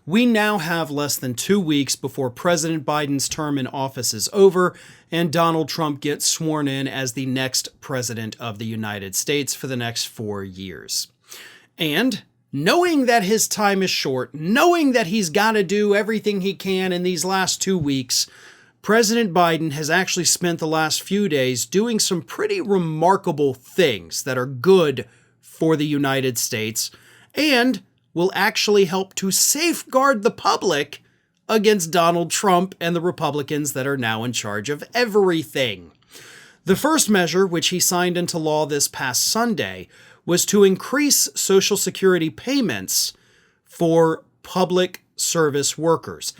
We now have less than 2 weeks before President Biden's term in office is over and Donald Trump gets sworn in as the next president of the United States for the next 4 years. And knowing that his time is short, knowing that he's got to do everything he can in these last 2 weeks, President Biden has actually spent the last few days doing some pretty remarkable things that are good for the United States and will actually help to safeguard the public against Donald Trump and the Republicans that are now in charge of everything. The first measure, which he signed into law this past Sunday, was to increase Social Security payments for public service workers.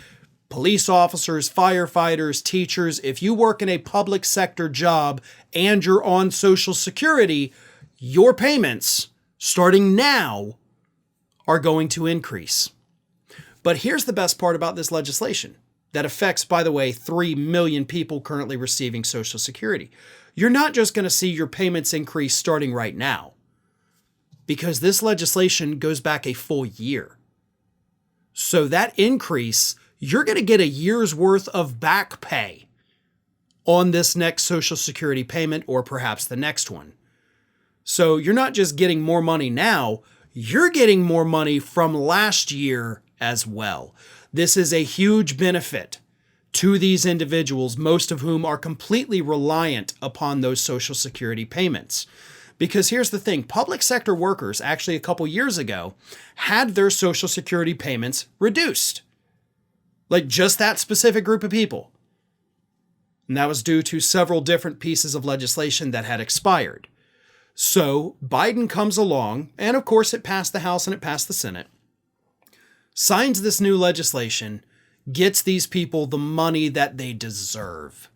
Police officers, firefighters, teachers, if you work in a public sector job and you're on Social Security, your payments, starting now, are going to increase. But here's the best part about this legislation that affects, by the way, 3 million people currently receiving Social Security. You're not just going to see your payments increase starting right now, because this legislation goes back a full year. So that increase, you're going to get a year's worth of back pay on this next Social Security payment or perhaps the next one. So you're not just getting more money now, you're getting more money from last year as well. This is a huge benefit to these individuals, most of whom are completely reliant upon those Social Security payments. Because here's the thing, public sector workers actually a couple years ago had their Social Security payments reduced. Like just that specific group of people. And that was due to several different pieces of legislation that had expired. So Biden comes along, and of course it passed the House and it passed the Senate, signs this new legislation, gets these people the money that they deserve,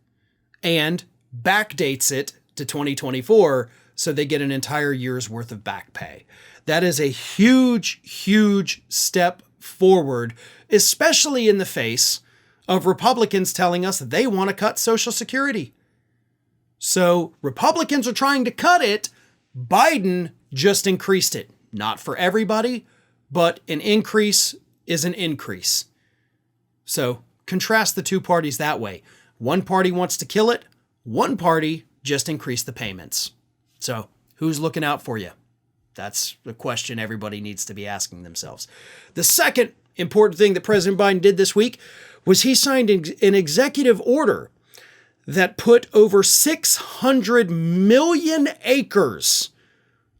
and backdates it to 2024 so they get an entire year's worth of back pay. That is a huge, huge step forward, especially in the face of Republicans telling us that they want to cut Social Security. So Republicans are trying to cut it. Biden just increased it. Not for everybody, but an increase is an increase. So contrast the two parties that way. One party wants to kill it. One party just increased the payments. So who's looking out for you? That's the question everybody needs to be asking themselves. The second important thing that President Biden did this week was he signed an executive order that put over 600 million acres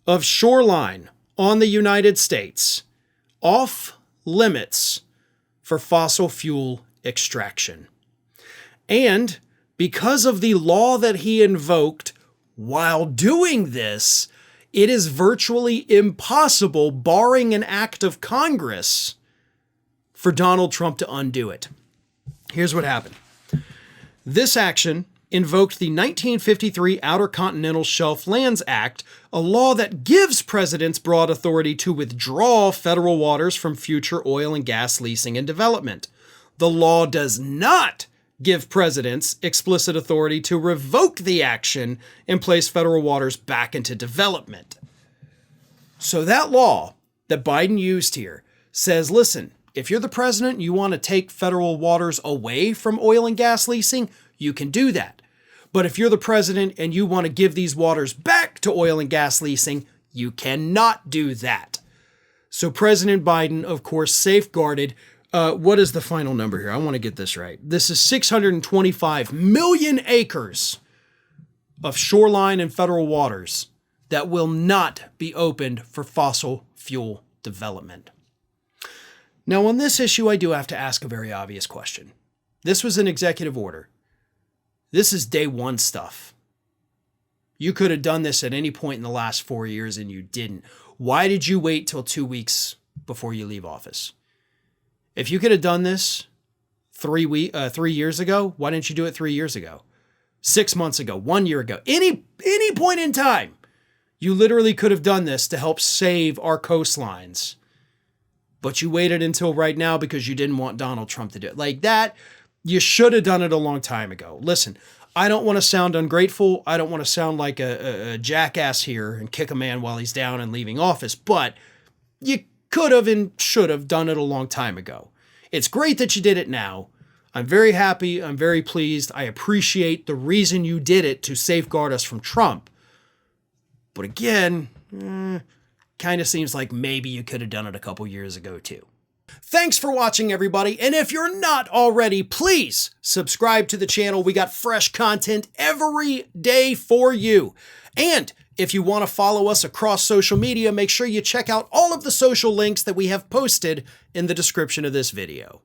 of shoreline on the United States off limits for fossil fuel extraction. And because of the law that he invoked while doing this, it is virtually impossible, barring an act of Congress, for Donald Trump to undo it. Here's what happened. This action invoked the 1953 Outer Continental Shelf Lands Act, a law that gives presidents broad authority to withdraw federal waters from future oil and gas leasing and development. The law does not give presidents explicit authority to revoke the action and place federal waters back into development. So that law that Biden used here says, listen, if you're the president and you want to take federal waters away from oil and gas leasing, you can do that. But if you're the president and you want to give these waters back to oil and gas leasing, you cannot do that. So President Biden, of course, safeguarded, what is the final number here? I want to get this right. This is 625 million acres of shoreline and federal waters that will not be opened for fossil fuel development. Now, on this issue, I do have to ask a very obvious question. This was an executive order. This is day one stuff. You could have done this at any point in the last 4 years and you didn't. Why did you wait till 2 weeks before you leave office? If you could have done this 3 years ago, why didn't you do it 3 years ago? 6 months ago, 1 year ago, any point in time, you literally could have done this to help save our coastlines. But you waited until right now because you didn't want Donald Trump to do it. Like that, you should have done it a long time ago. Listen, I don't want to sound ungrateful. I don't want to sound like a jackass here and kick a man while he's down and leaving office. But you could have and should have done it a long time ago. It's great that you did it now. I'm very happy. I'm very pleased. I appreciate the reason you did it to safeguard us from Trump. But again, kind of seems like maybe you could have done it a couple years ago too. Thanks for watching, everybody. And if you're not already, please subscribe to the channel. We got fresh content every day for you. And if you want to follow us across social media, make sure you check out all of the social links that we have posted in the description of this video.